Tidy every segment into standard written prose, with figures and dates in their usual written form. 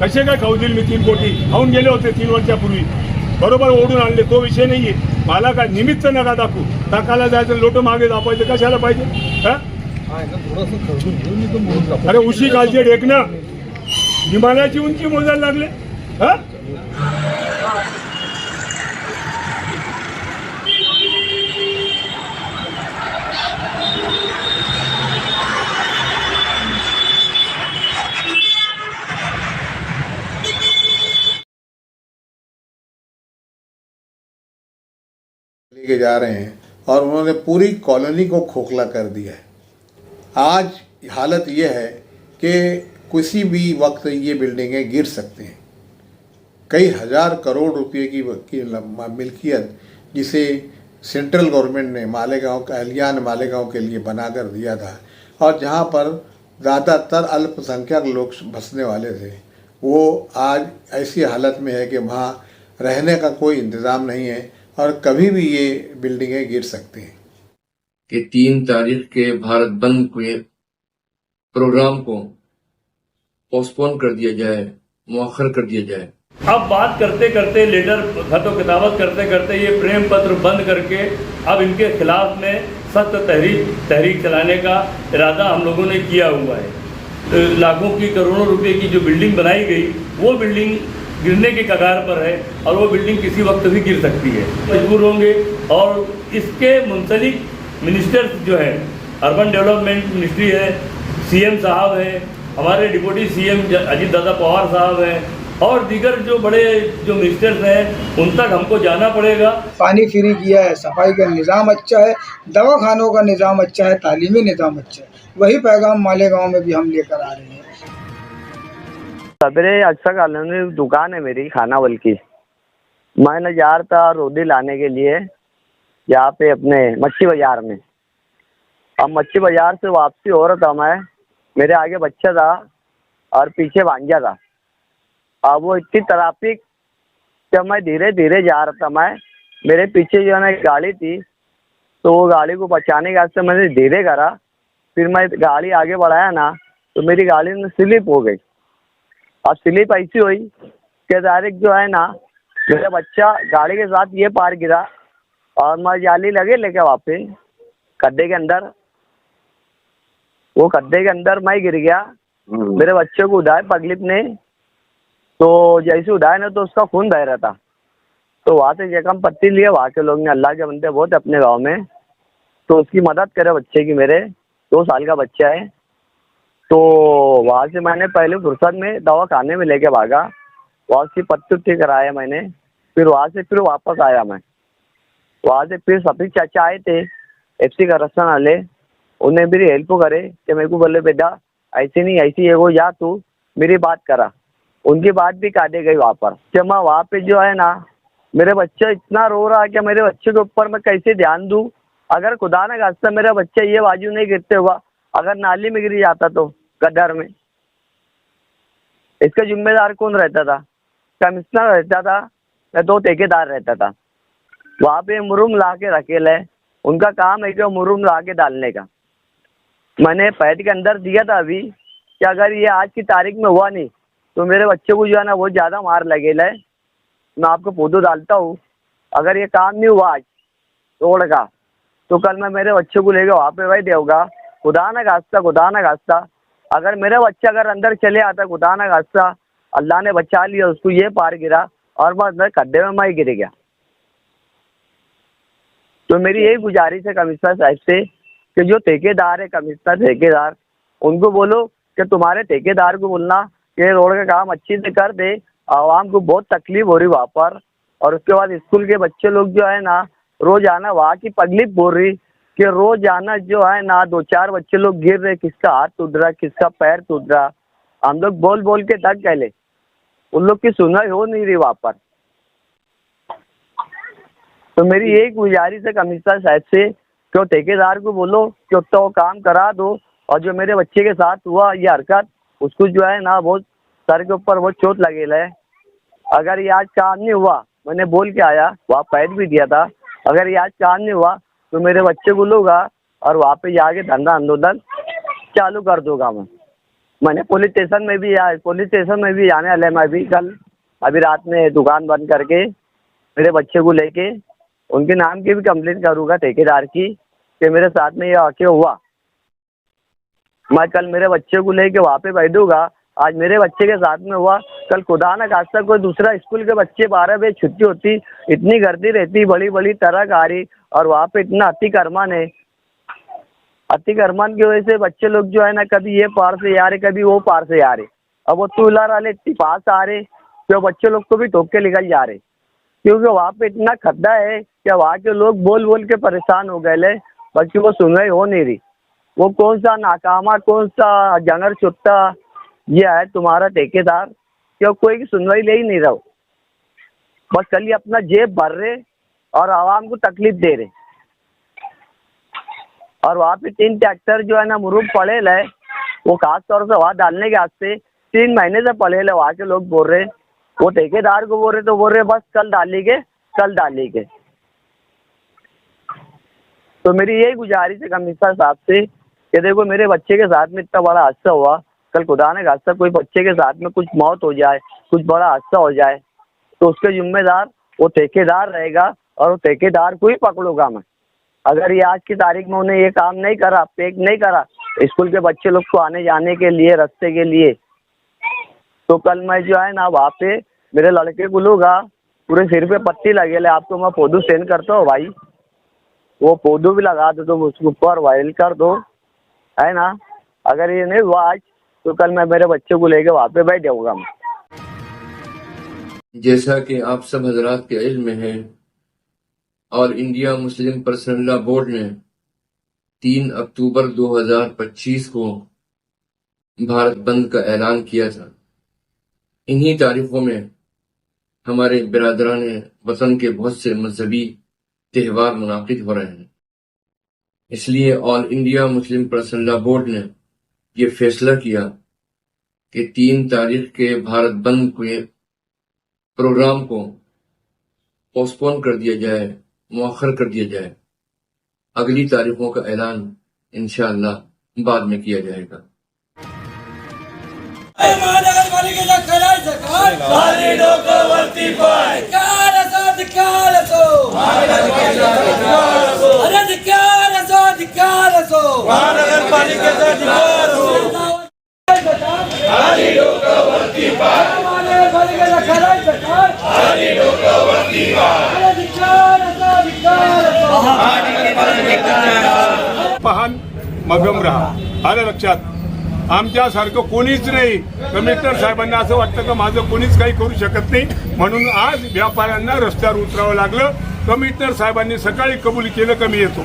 कसे काय खाऊ देईल मी 3 कोटी खाऊन गेले होते 3 वर्षापूर्वी बरोबर ओढून आणले तो विषय नाहीये मला काय निमित्त नका दाखवू टाकायला जायचं लोट मागे दाखवायचं कशाला पाहिजे अरे उशी कालचे ढेकणं हिमालयाची उंची मोजायला लागले हा लेके जा रहे हैं और उन्होंने पूरी कॉलोनी को खोखला कर दिया है। आज हालत ये है कि किसी भी वक्त ये बिल्डिंगें गिर सकती हैं। कई हज़ार करोड़ रुपए की मिल्कियत जिसे सेंट्रल गवर्नमेंट ने मालेगांव कल्याण मालेगांव के लिए बनाकर दिया था और जहाँ पर ज़्यादातर अल्पसंख्यक लोग बसने वाले थे वो आज ऐसी हालत में है कि वहाँ रहने का कोई इंतज़ाम नहीं है और कभी भी ये बिल्डिंगें गिर सकती हैं कि 3 तारीख के भारत बंद के प्रोग्राम को पोस्टपोन कर दिया जाए, मुअख्खर कर दिया जाए। अब बात करते करते लेटर खतो किताबत करते करते ये प्रेम पत्र बंद करके अब इनके खिलाफ में सख्त तहरीक चलाने का इरादा हम लोगों ने किया हुआ है। लाखों की करोड़ों रुपए की जो बिल्डिंग बनाई गई वो बिल्डिंग गिरने के कगार पर है और वो बिल्डिंग किसी वक्त भी गिर सकती है। मजबूर होंगे और इसके मुंसलिक मिनिस्टर्स जो है अर्बन डेवलपमेंट मिनिस्ट्री है, सीएम साहब है, हमारे डिप्टी सीएम अजीत दादा पवार साहब हैं और दीगर जो बड़े जो मिनिस्टर्स हैं उन तक हमको जाना पड़ेगा। पानी फ्री किया है, सफाई का निज़ाम अच्छा है, दवाखानों का निज़ाम अच्छा है, तालीमी निज़ाम अच्छा है। वही पैगाम मालेगांव में भी हम लेकर आ रहे हैं। सवेरे अच्छा कॉलोनी दुकान है मेरी खानावल की। मैंने जा रहा था रोटी लाने के लिए यहाँ पे अपने मच्छी बाजार में। अब मच्छी बाजार से वापसी हो रहा था मैं, मेरे आगे बच्चा था और पीछे भांजा था। अब वो इतनी ट्रैफिक जब मैं धीरे धीरे जा रहा था मैं, मेरे पीछे जो है ना एक गाड़ी थी तो वो गाड़ी को बचाने के वास्ते मैंने धीरे करा। फिर मैं गाड़ी आगे बढ़ाया ना तो मेरी गाड़ी में स्लिप हो गई। अब स्लिप ऐसी हुई कि डायरेक्ट जो है ना मेरा बच्चा गाड़ी के साथ ये पार गिरा और मैं जाली लगे लेके वापस गड्ढे के अंदर, वो गड्ढे के अंदर मैं गिर गया। मेरे बच्चे को उठाए पगलिप ने, तो जैसे उठाए ना तो उसका खून बह रहा था। तो वहाँ से जख्म पट्टी लिए वहाँ के लोग ने, अल्लाह के बंदे बहुत अपने गांव में, तो उसकी मदद करे बच्चे की। मेरे 2 साल का बच्चा है। तो वहाँ से मैंने पहले फुर्सत में दवा खाने में लेके भागा, वहाँ उसकी पट्टी कराया मैंने। फिर वहाँ से फिर वापस आया मैं। वहाँ से फिर सभी चाचा आए थे FC का रसन वाले, उन्हें मेरी हेल्प करे कि मेरे को बोले बेटा ऐसे नहीं ऐसी है वो, जा तू मेरी बात करा। उनकी बात भी काटे गई वहाँ पर। जब मैं वहाँ पे जो है ना मेरे बच्चा इतना रो रहा है कि मेरे बच्चे के ऊपर मैं कैसे ध्यान दूँ। अगर खुदा न खास्ता मेरा बच्चा ये बाजू नहीं गिरते हुआ अगर नाली में गिर जाता तो गड्ढर में, इसका जिम्मेदार कौन रहता था? कमिश्नर रहता था या 2 ठेकेदार रहता था। वहाँ पे मुरुम ला के रखेल है, उनका काम है कि मुरुम ला के डालने का। मैंने पैड के अंदर दिया था अभी कि अगर ये आज की तारीख में हुआ नहीं तो मेरे बच्चे को जो है ना बहुत ज़्यादा मार लगेला है। मैं आपको फोटो डालता हूँ। अगर ये काम नहीं हुआ आज रोड का तो कल मैं मेरे बच्चे को लेकर वहाँ पे बैठे होगा। खुदा न खास्ता अगर मेरा बच्चा अगर अंदर चले आता, खुदा न खास्ता अल्लाह ने बचा लिया उसको, ये पार गिरा और मैं गड्ढे में मैं गिर गया। तो मेरी यही गुजारिश है कमिश्नर साहब से कि जो ठेकेदार है, कमिश्नर ठेकेदार, उनको बोलो कि तुम्हारे ठेकेदार को बोलना कि रोड का काम अच्छी से कर दे। आवाम को बहुत तकलीफ हो रही वहाँ पर। और उसके बाद स्कूल के बच्चे लोग जो है ना रोजाना वहाँ की पगलिप बोल रही कि रोजाना जो है ना 2-4 बच्चे लोग गिर रहे, किसका हाथ टूट रहा, किसका पैर टूट रहा। हम लोग बोल बोल के थक गए, उन लोग की सुनाई हो नहीं रही वहाँ पर। तो मेरी यही गुजारिश है कमिश्नर साहब से कि ठेकेदार को बोलो कि तो वो काम करा दो। और जो मेरे बच्चे के साथ हुआ ये हरकत, उसको जो है ना बहुत सर के ऊपर बहुत चोट लगेला है। अगर ये आज काम नहीं हुआ, मैंने बोल के आया, वहाँ पैड भी दिया था, अगर ये आज काम नहीं हुआ तो मेरे बच्चे को लूँगा और वहाँ पे जाके धंधा आंदोलन चालू कर दूंगा मैं। मैंने पुलिस स्टेशन में भी जाने वाले, मैं भी कल अभी रात में दुकान बंद करके मेरे बच्चे को लेके उनके नाम की भी कंप्लेंट करूँगा ठेकेदार की कि मेरे साथ में ये आके हुआ। मैं कल मेरे बच्चे को लेके वहाँ पे बैठूंगा। आज मेरे बच्चे के साथ में हुआ, कल खुदा न खास्ता कोई दूसरा स्कूल के बच्चे 12 बजे छुट्टी होती, इतनी गर्दी रहती, बड़ी बड़ी ट्रक आ रही और वहाँ पे इतना अतिक्रमण है। अतिक्रमण की वजह से बच्चे लोग जो है ना, कभी ये पार से आ रहे, कभी वो पार से आ रहे। अब वो टू व्हीलर वाले इतनी पास आ रहे कि बच्चे लोग को भी ठोक के निकल जा रहे, क्योंकि वहाँ पे इतना खड्डा है कि वहाँ के लोग बोल बोल के परेशान हो गए, बल्कि वो सुनवाई हो नहीं रही। वो कौन सा नाकामा, कौन सा जंगर चुट्टा ये है तुम्हारा ठेकेदार, क्यों कोई की सुनवाई ले ही नहीं रहा। बस खाली अपना जेब भर रहे और आवाम को तकलीफ दे रहे। और वहाँ पे 3 ट्रैक्टर जो है ना मुरूब पड़े है, वो खास तौर से वहाँ डालने के वास्ते 3 महीने से पड़े है। वहाँ के लोग बोल रहे, वो ठेकेदार को बोल रहे तो बोल रहे बस कल डालेंगे। तो मेरी यही गुजारिश है कमिश्नर साहब से कि देखो मेरे बच्चे के साथ में इतना बड़ा हादसा हुआ, कल खुदा ने खास्ता कोई बच्चे के साथ में कुछ मौत हो जाए, कुछ बड़ा हादसा हो जाए, तो उसके जिम्मेदार वो ठेकेदार रहेगा और वो ठेकेदार को ही पकड़ूंगा मैं। अगर ये आज की तारीख में उन्हें ये काम नहीं करा, पैक नहीं करा स्कूल के बच्चे लोग को आने जाने के लिए, रास्ते के लिए, तो कल मैं जो है ना वहाँ पे मेरे लड़के को लूँगा, पूरे सिर पे पट्टी लगे, आपको मैं फोटो सेंड करता हूँ भाई, वो पौधों भी लगा दो, तो उसके ऊपर वायरल कर दो, है ना। अगर ये नहीं हुआ आज तो कल मैं मेरे बच्चे को लेके वहाँ पे बैठ जाऊँगा मैं। जैसा कि आप सब हजरात के इल्म में है, और India Muslim personal law board ने 3 अक्टूबर 2025 को भारत बंद का ऐलान किया था। इन्हीं तारीखों में हमारे बिरादरान वतन के बहुत से मजहबी त्यौहार मुनाकिद हो रहे हैं। इसलिए all India Muslim personal law board ने ये फैसला किया कि 3 तारीख के भारत बंद के प्रोग्राम को पोस्टपोन कर दिया जाए, मुअख्खर कर दिया जाए। अगली तारीखों का ऐलान इंशाअल्लाह बाद में किया जाएगा। महानगरपालिकेचा करायचं काय? खाली डोकं वरती पाय. धिक्कार असो, धिक्कार असो. अरे धिक्कार असो. महानगरपालिकेचा धिक्कार असो. खाली डोकं वरती पाय. महानगरपालिकेचा करायचं काय? खाली डोकं वरती पाय. अरे धिक्कार असो. पाहन मगम राहा, आलं लक्षात. आमच्यासारखं कोणीच नाही. कमिशनर साहेबांना असं वाटतं का माझं कोणीच काही करू शकत नाही, म्हणून आज व्यापाऱ्यांना रस्त्यावर उतरावं लागलं. कमिशनर साहेबांनी सकाळी कबूल केलं का मी येतो.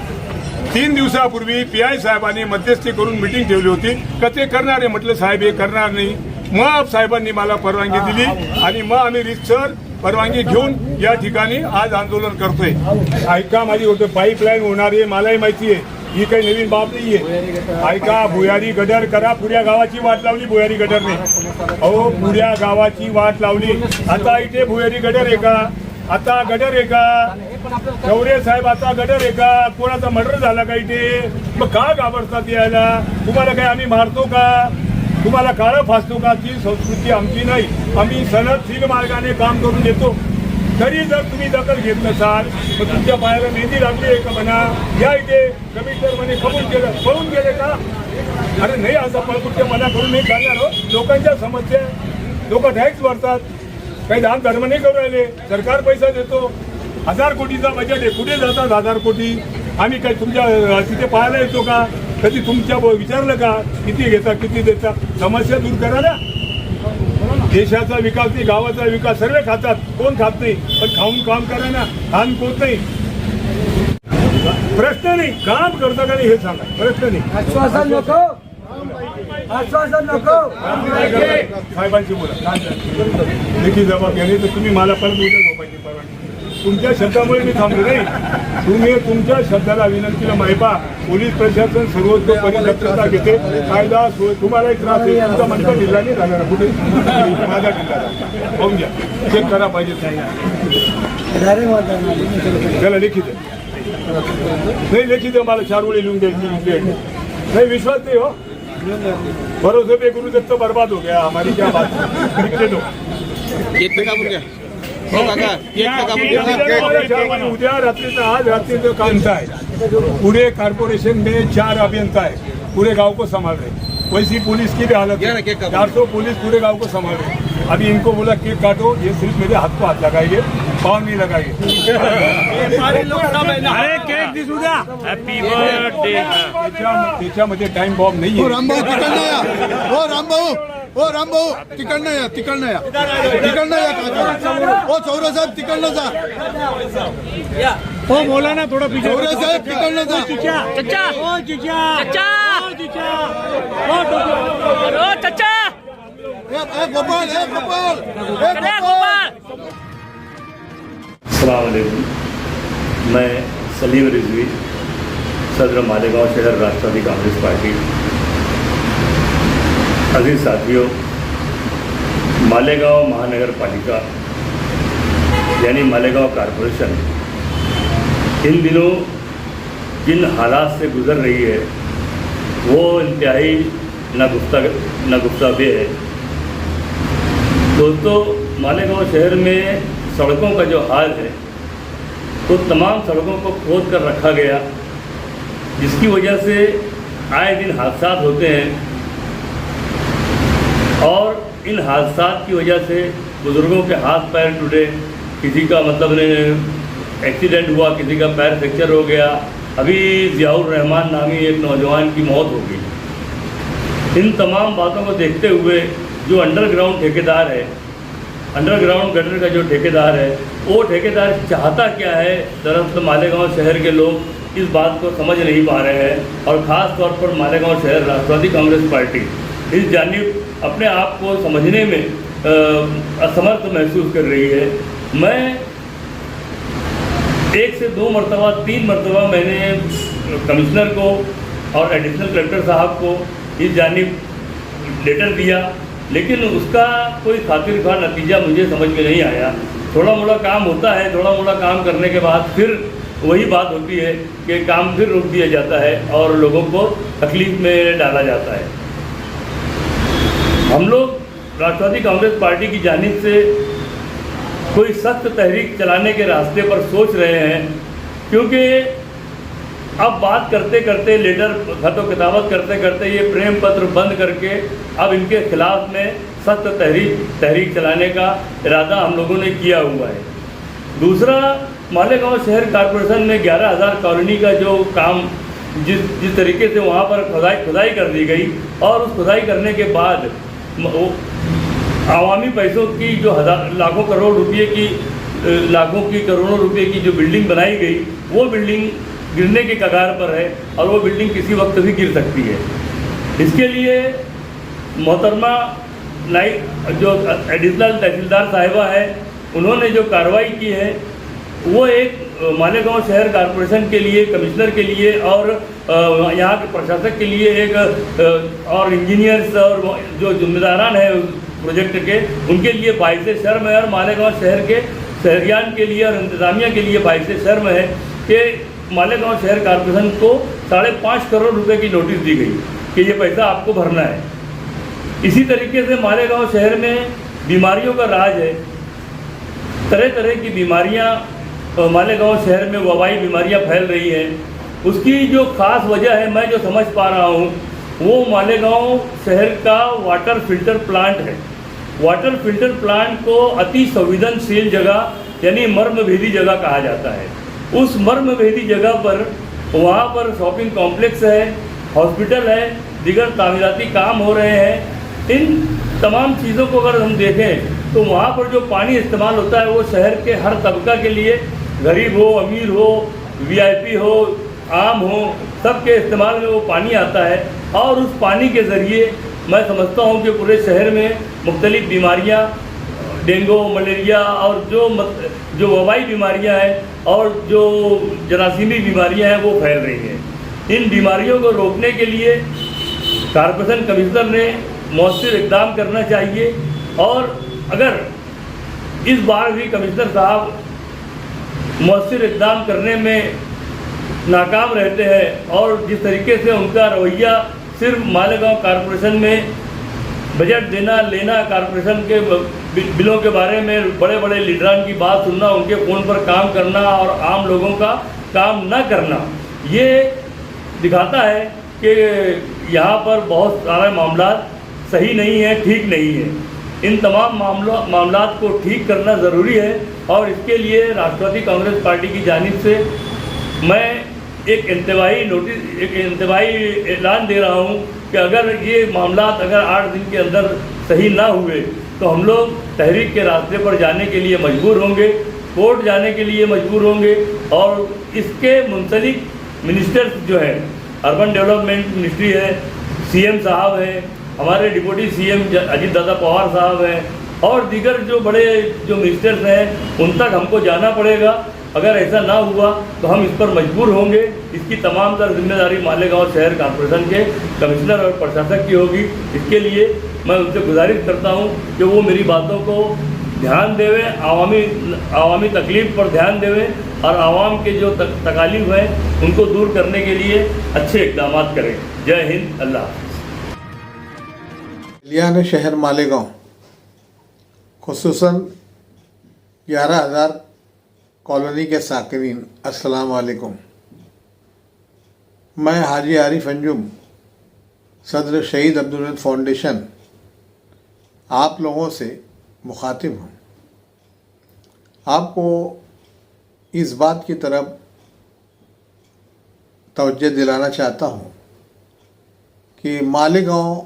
3 दिवसापूर्वी PI साहेबांनी मध्यस्थी करून मिटिंग ठेवली होती का ते करणार आहे. म्हटलं साहेब हे करणार नाही. मग साहेबांनी मला परवानगी दिली आणि मग आम्ही रितसर परवानगी घेऊन या ठिकाणी आज आंदोलन करतोय. ऐका, माझी होतं पाईपलाईन होणार आहे, मलाही माहिती आहे, ही काही नवीन बाब नाहीये. ऐका, भुयारी गडर करा. पुऱ्या गावाची वाट लावली भुयारी गडरने. अहो, पुऱ्या गावाची वाट लावली. आता इथे भुयारी गडर आहे का? आता गडर आहे का? गौरे साहेब आता गडर आहे का? कोणाचा मर्डर झाला का इथे? मग का घाबरतात यायला? तुम्हाला काय आम्ही मारतो का? तुम्हाला काळं फासतो का? ती संस्कृती आमची नाही. आम्ही सनदशील मार्गाने काम करून देतो. तरी जर तुम्ही दखल घेत नसाल तर तुमच्या पायाला मेहंदी लागली आहे का म्हणा. या इथे कमिशनर म्हणे कबूल केलं, पळून गेले का? अरे नाही, असा पळकुट्टेपणा करून नाही चालणार हो. लोकांच्या समस्या, लोक टॅक्स भरतात, काही दान धर्म नाही करू राहिले. सरकार पैसा देतो, 1000 कोटीचा बजेट आहे, कुठे जातात 1000 कोटी? आम्ही काय तुमच्या तिथे पाहायला येतो का? कधी तुमच्या विचारलं का किती घेता किती देता? समस्या दूर करा ना. देशाचा विकास नाही, गावाचा विकास सर्व खातात, कोण खात नाही, पण खाऊन काम करा ना. खान कोण नाही, प्रश्न नाही. काम करता का नाही हे सांगा, प्रश्न नाही. आश्वासन नको, आश्वासन नको. साहेबांशी बोला, लेखी जबाब घ्या. तर तुम्ही मला परत उद्या झोपायची परवानगी. तुमच्या शब्दामुळे मी थांबलो नाही. तुम्ही तुमच्या शब्दाला विनंतीला मायपा. पोलीस प्रशासन सर्वोच्चपणे दक्षता घेते. कायदा तुम्हालाही त्रास आहे. तुमचा मनका जिल्हा नाही झाला कुठे, माझा जिल्हा पाहून घ्या, चेक करा पाहिजे. त्याला लेखित नाही, लेखित मला 4 वेळी लिहून द्यायची नाही. विश्वास नाही हो. भरोसे पे गुरुदत्त तो बर्बाद हो गया, हमारी क्या बात है। लिखते दो। उद्या रात्रीचं आज रात्रीचं काम है। पूरे कारपोरेशन में 4 अभियंता है, पूरे गांव को संभाल रहे। वैसी पुलिस की भी हालत है, 400 पुलिस पूरे गांव को संभाल रहे। अभी इनको बोला केक काटो, ये सिर्फ मेरे हाथ को हाथ लगाएंगे, पाँव नहीं लगाएंगे। अरे केक दिसू द्या, हॅपी बर्थडे। त्याच्यामध्ये टाइम बॉम्ब नाही आहे। रामभाऊ तिकडनं या, रामभाऊ तिकडनं या ओ चौरे साहेब तिकडनं जा, हो बोला ना, थोड़ा पीछे। चौरे साहेब तिकडनं जा, गोपाल अस्सलाम वालेकुम। मैं सलीम रिजवी, सदर मालेगांव शहर राष्ट्रवादी कांग्रेस पार्टी। अजीज साथियों, मालेगांव महानगर पालिका यानी मालेगांव कारपोरेशन इन दिनों जिन हालात से गुजर रही है वो इंतहाई नागुफ्ताबे है। दोस्तों, मालेगांव शहर में सड़कों का जो हाल है तो तमाम सड़कों को खोद कर रखा गया, जिसकी वजह से आए दिन हादसा होते हैं और इन हादसा की वजह से बुज़ुर्गों के हाथ पैर टूटे, किसी का एक्सीडेंट हुआ, किसी का पैर फ्रैक्चर हो गया। अभी ज़ियाउर रहमान नामी एक नौजवान की मौत हो गई। इन तमाम बातों को देखते हुए जो अंडरग्राउंड ठेकेदार है, अंडरग्राउंड गटर का जो ठेकेदार है, वो ठेकेदार चाहता क्या है, दरअसल मालेगांव शहर के लोग इस बात को समझ नहीं पा रहे हैं और ख़ास तौर पर मालेगांव शहर राष्ट्रवादी कांग्रेस पार्टी इस जानिब अपने आप को समझने में असमर्थ महसूस कर रही है। मैं 1 से 2 मरतबा 3 मरतबा मैंने कमिश्नर को और एडिशनल कलेक्टर साहब को इस जानिब लेटर दिया, लेकिन उसका कोई खातिर खा नतीजा मुझे समझ में नहीं आया। थोड़ा मोड़ा काम होता है, थोड़ा मोड़ा काम करने के बाद फिर वही बात होती है कि काम फिर रोक दिया जाता है और लोगों को तकलीफ में डाला जाता है। हम लोग राष्ट्रवादी कांग्रेस पार्टी की जानिब से कोई सख्त तहरीक चलाने के रास्ते पर सोच रहे हैं, क्योंकि अब बात करते करते, लेटर खतो किताबत करते करते ये प्रेम पत्र बंद करके अब इनके खिलाफ में सख्त तहरीक चलाने का इरादा हम लोगों ने किया हुआ है। दूसरा, मालेगांव शहर कारपोरेशन में 11,000 कॉलोनी का जो काम जिस तरीके से वहाँ पर खुदाई कर दी गई और उस खुदाई करने के बाद आवामी पैसों की जो लाखों की करोड़ों रुपए की जो बिल्डिंग बनाई गई, वो बिल्डिंग गिरने के कगार पर है और वो बिल्डिंग किसी वक्त भी गिर सकती है। इसके लिए मोहतरमा जो एडिशनल तहसीलदार साहिबा है, उन्होंने जो कार्रवाई की है वो एक मालेगांव शहर कारपोरेशन के लिए, कमिश्नर के लिए और यहाँ के प्रशासक के लिए एक और इंजीनियर्स और जो जिम्मेदारान है प्रोजेक्ट के, उनके लिए बाइस शर्म है और मालेगांव शहर के शहरियान के लिए और इंतज़ामिया के लिए बाइस शर्म है कि मालेगांव शहर कारपोरेशन को 5.5 करोड़ रुपए की नोटिस दी गई कि ये पैसा आपको भरना है। इसी तरीके से मालेगांव शहर में बीमारियों का राज है, तरह तरह की बीमारियां मालेगांव शहर में वबाई बीमारियां फैल रही हैं। उसकी जो ख़ास वजह है, मैं जो समझ पा रहा हूँ, वो मालेगांव शहर का वाटर फिल्टर प्लांट है। वाटर फिल्टर प्लांट को अति संवेदनशील जगह यानी मर्मभेदी जगह कहा जाता है। उस मर्मभेदी जगह पर, वहाँ पर शॉपिंग कॉम्प्लेक्स है, हॉस्पिटल है, दिगर तामीराती काम हो रहे हैं। इन तमाम चीज़ों को अगर हम देखें तो वहाँ पर जो पानी इस्तेमाल होता है वो शहर के हर तबका के लिए, गरीब हो, अमीर हो, वीआईपी हो, आम हो, सबके इस्तेमाल में वो पानी आता है और उस पानी के ज़रिए मैं समझता हूँ कि पूरे शहर में मुख्तलिफ़ बीमारियाँ, डेंगू, मलेरिया और जो वबाई बीमारियाँ हैं और जो जरासीमी बीमारियाँ हैं वो फैल रही हैं। इन बीमारियों को रोकने के लिए कारपोरेशन कमिश्नर ने मौसर इक़दाम करना चाहिए और अगर इस बार भी कमिश्नर साहब मौसर इक़दाम करने में नाकाम रहते हैं और जिस तरीके से उनका रवैया सिर्फ मालेगांव कॉरपोरेशन में बजट देना लेना, कॉरपोरेशन के बिलों के बारे में बड़े बड़े लीडरान की बात सुनना, उनके फ़ोन पर काम करना और आम लोगों का काम न करना, ये दिखाता है कि यहाँ पर बहुत सारे मामला सही नहीं है, ठीक नहीं है। इन तमाम मामलात को ठीक करना ज़रूरी है और इसके लिए राष्ट्रवादी कांग्रेस पार्टी की जानिब से मैं एक इंतवाई ऐलान दे रहा हूँ कि अगर ये मामलात अगर 8 दिन के अंदर सही ना हुए तो हम लोग तहरीक के रास्ते पर जाने के लिए मजबूर होंगे, कोर्ट जाने के लिए मजबूर होंगे और इसके मुंसलिक मिनिस्टर्स जो है, अर्बन डेवलपमेंट मिनिस्ट्री है, सीएम साहब हैं, हमारे डिप्टी सीएम अजीत दादा पवार साहब हैं और दीगर जो बड़े जो मिनिस्टर्स हैं उन तक हमको जाना पड़ेगा। अगर ऐसा ना हुआ तो हम इस पर मजबूर होंगे। इसकी तमाम तर जिम्मेदारी मालेगांव शहर कॉरपोरेशन के कमिश्नर और प्रशासक की होगी। इसके लिए मैं उनसे गुजारिश करता हूं कि वो मेरी बातों को ध्यान देवें, आवामी तकलीफ पर ध्यान देवें और आवाम के जो तकालीफ हैं उनको दूर करने के लिए अच्छे इक़दाम करें। जय हिंद, अल्लाह हाफ़िज़। लियान शहर मालेगांव खुसूसन 11,000 कॉलोनी के साकिनीन, अस्सलाम वालेकुम। मैं हाजी आरिफ अंजुम, सदर शहीद अब्दुल फाउंडेशन, आप लोगों से मुखातिब हूँ। आपको इस बात की तरफ तवज्जो दिलाना चाहता हूँ कि मालेगांव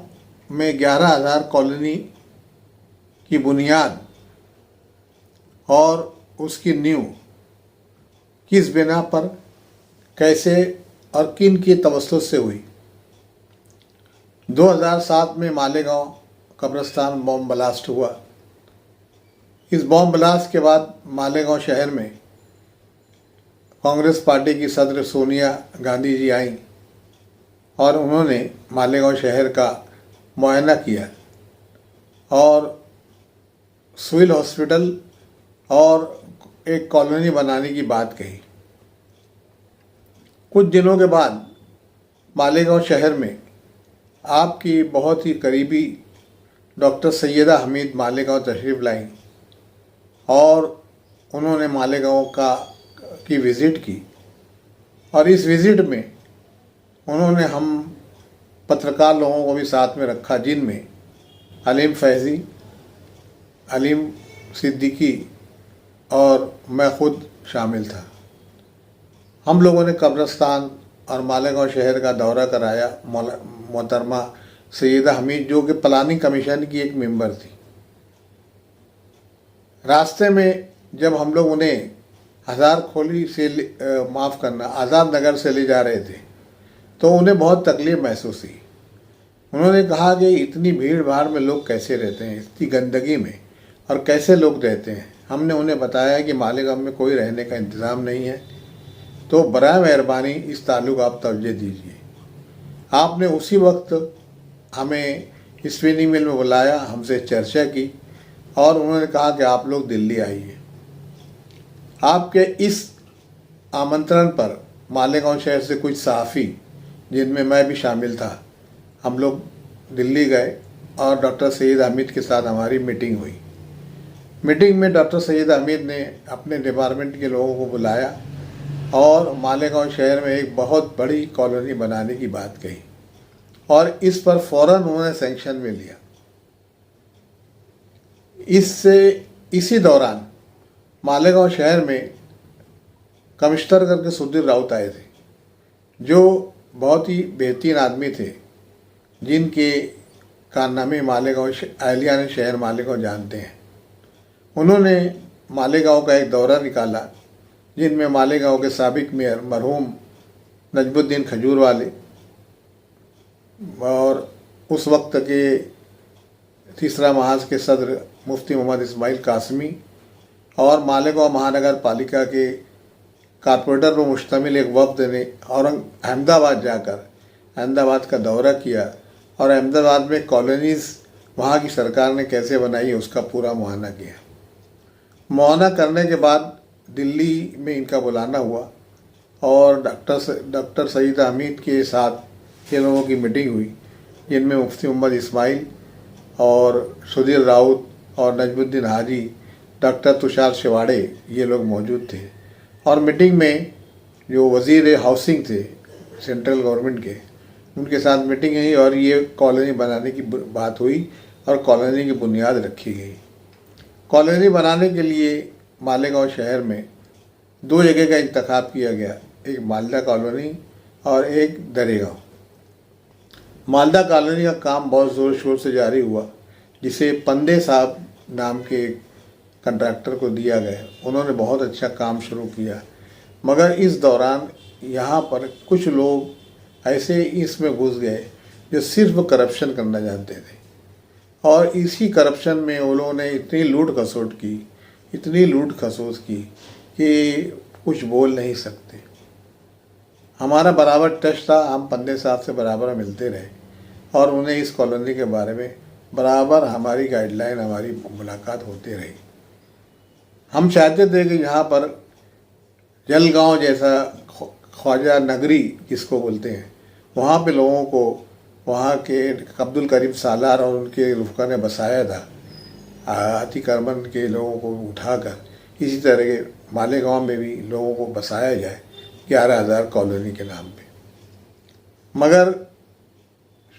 में 11,000 कॉलोनी की बुनियाद और उसकी नींव किस बिना पर, कैसे और किन की तवस्सुत से हुई। 2007 में मालेगांव कब्रिस्तान बॉम्ब ब्लास्ट हुआ। इस बॉम्ब ब्लास्ट के बाद मालेगांव शहर में कांग्रेस पार्टी की सदर सोनिया गांधी जी आई और उन्होंने मालेगांव शहर का मुआयना किया और सिविल हॉस्पिटल और एक कॉलोनी बनाने की बात कही। कुछ दिनों के बाद मालेगांव शहर में आपकी बहुत ही करीबी डॉक्टर सैयदा हमीद मालेगांव तशरीफ़ लाई और उन्होंने मालेगांव की विज़िट की और इस विज़िट में उन्होंने हम पत्रकार लोगों को भी साथ में रखा, जिनमें अलीम फैज़ी, अलीम सिद्दीकी और मैं ख़ुद शामिल था। हम लोगों ने कब्रिस्तान और मालेगांव शहर का दौरा कराया। मोहतरमा सैयदा हमीद जो कि प्लानिंग कमीशन की एक मेंबर थी। रास्ते में जब हम लोग उन्हें आज़ाद नगर से ले जा रहे थे तो उन्हें बहुत तकलीफ़ महसूस हुई। उन्होंने कहा कि इतनी भीड़ भाड़ में लोग कैसे रहते हैं, इतनी गंदगी में, और कैसे लोग रहते हैं। हमने उन्हें बताया कि मालेगांव में कोई रहने का इंतज़ाम नहीं है, तो बराए मेहरबानी इस ताल्लुक़ आप तवज्जो दीजिए। आपने उसी वक्त हमें स्पिनिंग मिल में बुलाया, हमसे चर्चा की और उन्होंने कहा कि आप लोग दिल्ली आइए। आपके इस आमंत्रण पर मालेगांव शहर से कुछ सहाफ़ी, जिनमें मैं भी शामिल था, हम लोग दिल्ली गए और डॉक्टर सैयद हमीद के साथ हमारी मीटिंग हुई। मीटिंग में डॉक्टर सैयद हमीद ने अपने डिपार्टमेंट के लोगों को बुलाया और मालेगांव शहर में एक बहुत बड़ी कॉलोनी बनाने की बात कही और इस पर फ़ौरन उन्होंने सैंक्शन में लिया। इसी दौरान मालेगांव शहर में कमिश्नर करके सुधीर राउत आए थे, जो बहुत ही बेहतरीन आदमी थे, जिनके कारनामे मालेगांव अहलियान शहर मालेगांव जानते हैं। उन्होंने मालेगांव का एक दौरा निकाला, जिनमें मालेगांव के साबिक मेयर मरहूम नजमुद्दीन खजूरवाले और उस वक्त के तीसरा महाज के सदर मुफ्ती मोहम्मद इस्माइल कासमी और मालेगांव महानगर पालिका के कारपोरेटर पर मुश्तमिल एक वफ्द ने अहमदाबाद जाकर अहमदाबाद का दौरा किया और अहमदाबाद में कॉलोनीज़ वहाँ की सरकार ने कैसे बनाई उसका पूरा मुआयना किया। मुआयना करने के बाद दिल्ली में इनका बुलाना हुआ और डॉक्टर सईद हमीद के साथ ये लोगों की मीटिंग हुई जिनमें मुफ्ती मोहम्मद इस्माइल और सुधीर राउत और नजमुद्दीन हाजी, डॉक्टर तुषार शिवाड़े, ये लोग मौजूद थे। और मीटिंग में जो वज़ीर हाउसिंग थे सेंट्रल गवर्नमेंट के, उनके साथ मीटिंग हुई और ये कॉलोनी बनाने की बात हुई और कॉलोनी की बुनियाद रखी गई। कॉलोनी बनाने के लिए मालेगांव शहर में 2 जगह का इंतखाब किया गया, एक मालदा कॉलोनी और एक दरेगांव। मालदा कॉलोनी का काम बहुत ज़ोर शोर से जारी हुआ, जिसे पंदे साहब नाम के कंट्रैक्टर को दिया गया। उन्होंने बहुत अच्छा काम शुरू किया, मगर इस दौरान यहाँ पर कुछ लोग ऐसे इसमें घुस गए जो सिर्फ करप्शन करना जानते थे, और इसी करप्शन में वो लोगों ने इतनी लूट खसोट की, इतनी लूट खसोट की कि कुछ बोल नहीं सकते। हमारा बराबर टच था, हम पंदे साहब से बराबर मिलते रहे और उन्हें इस कॉलोनी के बारे में बराबर हमारी गाइडलाइन, हमारी मुलाकात होती रही। हम चाहते थे कि यहाँ पर जलगांव जैसा ख्वाजा नगरी जिसको बोलते हैं, वहाँ पे लोगों को, वहाँ के अब्दुल करीम सालार और उनके रुफ़का ने बसाया था अतिक्रमण के लोगों को उठाकर, इसी तरह के मालेगांव में भी लोगों को बसाया जाए 11,000 कॉलोनी के नाम पे। मगर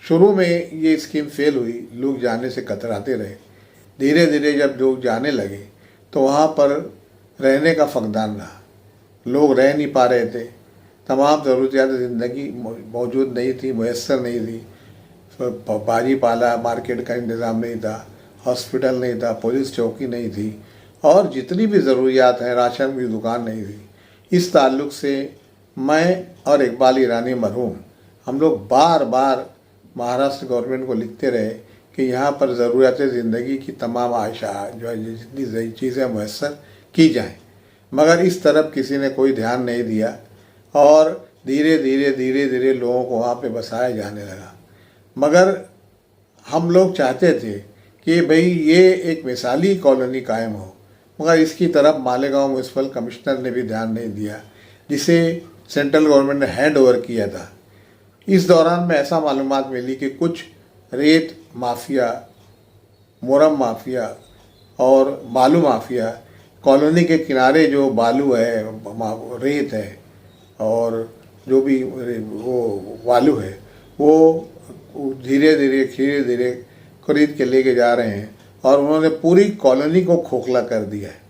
शुरू में ये स्कीम फेल हुई, लोग जाने से कतराते रहे। धीरे धीरे जब लोग जाने लगे तो वहाँ पर रहने का फकदान रहा, लोग रह नहीं पा रहे थे, तमाम ज़रूरियात ज़िंदगी मौजूद नहीं थी, मुयस्सर नहीं थी। बाजी पाला मार्केट का इंतज़ाम नहीं था, हॉस्पिटल नहीं था, पुलिस चौकी नहीं थी, और जितनी भी ज़रूरियात हैं, राशन की दुकान नहीं थी। इस ताल्लुक़ से मैं और इकबाल ईरानी मरहूम, हम लोग बार बार महाराष्ट्र गवर्नमेंट को लिखते रहे कि यहाँ पर ज़रूरियात ज़िंदगी की तमाम आयशा जो है, जितनी चीज़ें मुयस्सर की जाएं, मगर इस तरफ किसी ने कोई ध्यान नहीं दिया और धीरे धीरे लोगों को वहाँ पे बसाया जाने लगा। मगर हम लोग चाहते थे कि भाई ये एक मिसाली कॉलोनी कायम हो, मगर इसकी तरफ मालेगांव म्यूनसिपल कमिश्नर ने भी ध्यान नहीं दिया, जिसे सेंट्रल गवर्नमेंट ने हैंड ओवर किया था। इस दौरान में ऐसा मालूमात मिली कि कुछ रेत माफिया, मोरम माफिया और बालू माफिया कॉलोनी के किनारे जो बालू है, रेत है और जो भी वो बालू है, वो धीरे धीरे खरीद के लेके जा रहे हैं और उन्होंने पूरी कॉलोनी को खोखला कर दिया है।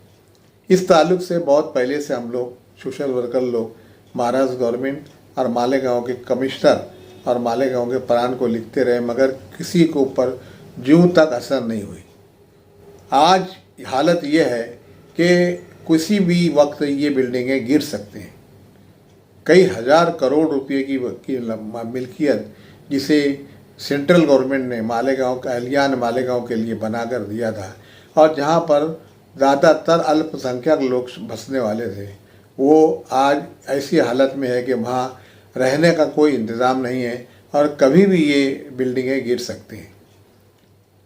इस ताल्लुक़ से बहुत पहले से हम लोग सोशल वर्कर लोग महाराष्ट्र गवर्नमेंट और मालेगांव के कमिश्नर और मालेगांव के प्राण को लिखते रहे, मगर किसी के ऊपर ज्यों तक असर नहीं हुई। आज हालत ये है कि किसी भी वक्त ये बिल्डिंगें गिर सकते हैं। कई हज़ार करोड़ रुपए की मिल्कियत जिसे सेंट्रल गवर्नमेंट ने मालेगांव का अहलियान मालेगांव के लिए बना कर दिया था, और जहां पर ज़्यादातर अल्पसंख्यक लोग बसने वाले थे, वो आज ऐसी हालत में है कि वहाँ रहने का कोई इंतज़ाम नहीं है और कभी भी ये बिल्डिंगें गिर सकती हैं।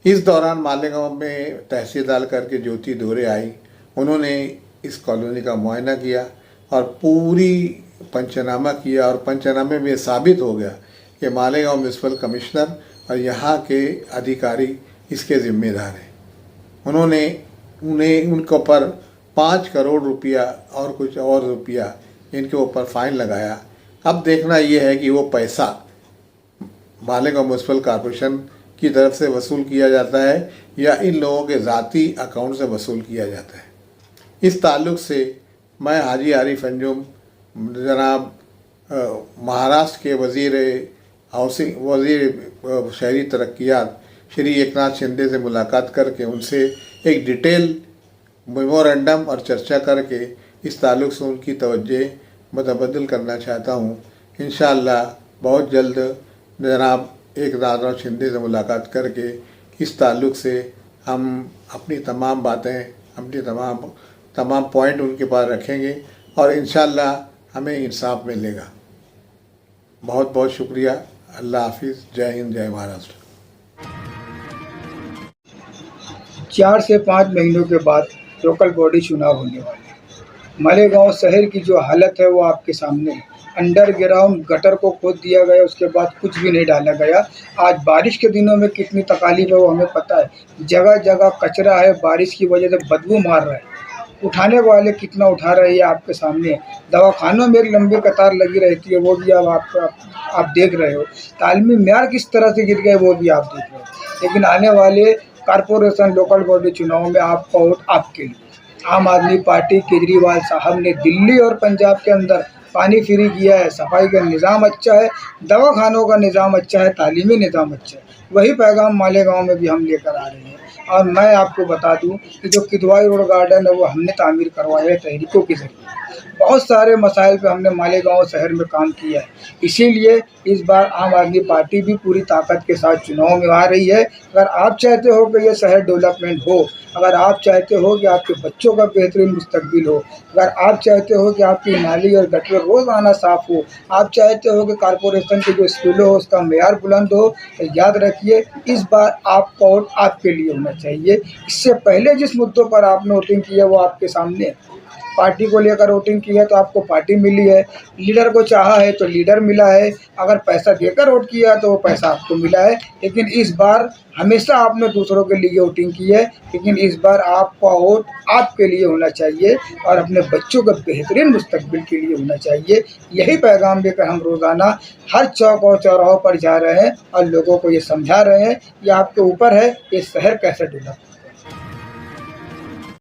इस दौरान मालेगांव में तहसीलदार करके ज्योति दोरे आई, उन्होंने इस कॉलोनी का मुआयना किया और पूरी पंचनामा किया, और पंचनामे में साबित हो गया कि मालेगांव म्यूनसिपल कमिश्नर और यहाँ के अधिकारी इसके ज़िम्मेदार हैं। उनके ऊपर 5 करोड़ रुपया और कुछ और रुपया इनके ऊपर फ़ाइन लगाया। अब देखना ये है कि वो पैसा मालेगांव म्यूनसिपल कॉर्पोरेशन की तरफ से वसूल किया जाता है या इन लोगों के ज़ाती अकाउंट से वसूल किया जाता है। इस ताल्लुक़ से मैं हाजी आरिफ अंजुम जनाब महाराष्ट्र के वज़ीर शहरी तरक्कियात श्री एकनाथ शिंदे से मुलाकात करके उनसे एक डिटेल मेमोरेंडम और चर्चा करके इस ताल्लुक़ से उनकी तवज्जो मुतबद्दिल करना चाहता हूँ। इंशाअल्लाह बहुत जल्द जनाब एकनाथ शिंदे से मुलाकात करके इस ताल्लुक़ से हम अपनी तमाम बातें, अपनी तमाम पॉइंट उनके पास रखेंगे और इंशाअल्लाह हमें इंसाफ मिलेगा। बहुत बहुत शुक्रिया। अल्लाह हाफिज़। जय हिंद, जय महाराष्ट्र। 4 से 5 महीनों के बाद लोकल बॉडी चुनाव होने वाले हैं। मालेगांव शहर की जो हालत है वो आपके सामने है। अंडरग्राउंड गटर को खोद दिया गया, उसके बाद कुछ भी नहीं डाला गया। आज बारिश के दिनों में कितनी तकलीफ है वो हमें पता है। जगह जगह कचरा है, बारिश की वजह से बदबू मार रहा है। उठाने वाले कितना उठा रहे हैं आपके सामने। दवाखानों में एक लंबी कतार लगी रहती है, वो भी अब आप देख रहे हो। तालीमी म्यार किस तरह से गिर गए वो भी आप देख रहे हो। लेकिन आने वाले कारपोरेशन लोकल बॉडी चुनाव में आपका वोट आपके लिए। आम आदमी पार्टी केजरीवाल साहब ने दिल्ली और पंजाब के अंदर पानी फ्री किया है, सफाई का निज़ाम अच्छा है, दवाखानों का निज़ाम अच्छा है, तालीमी निज़ाम अच्छा है। वही पैगाम मालेगांव में भी हम लेकर आ रहे हैं। और मैं आपको बता दूं कि जो किदवाई रोड गार्डन है वो हमने तामीर करवाया है तहरीकों के जरिए। बहुत सारे मसाइल पे हमने मालेगांव शहर में काम किया है। इसीलिए इस बार आम आदमी पार्टी भी पूरी ताकत के साथ चुनाव में आ रही है। अगर आप चाहते हो कि ये शहर डेवलपमेंट हो, अगर आप चाहते हो कि आपके बच्चों का बेहतरीन मुस्तकबिल हो, अगर आप चाहते हो कि आपकी नाली और गटर रोज़ाना साफ़ हो, आप चाहते हो कि कारपोरेशन के जो स्कूलों हो उसका मेयार बुलंद हो, तो याद रखिए इस बार आपका वोट आपके लिए होना चाहिए। इससे पहले जिस मुद्दों पर आपने वोटिंग की है वो आपके सामने है। पार्टी को लेकर वोटिंग की है तो आपको पार्टी मिली है, लीडर को चाहा है तो लीडर मिला है, अगर पैसा देकर वोट किया तो वो पैसा आपको मिला है। लेकिन इस बार हमेशा आपने दूसरों के लिए वोटिंग की है, लेकिन इस बार आपका वोट आपके लिए होना चाहिए और अपने बच्चों के बेहतरीन मुस्तकबिल के लिए होना चाहिए। यही पैगाम लेकर हम रोज़ाना हर चौक और चौराहों पर जा रहे हैं और लोगों को ये समझा रहे हैं कि आपके ऊपर है ये शहर कैसे डेवलप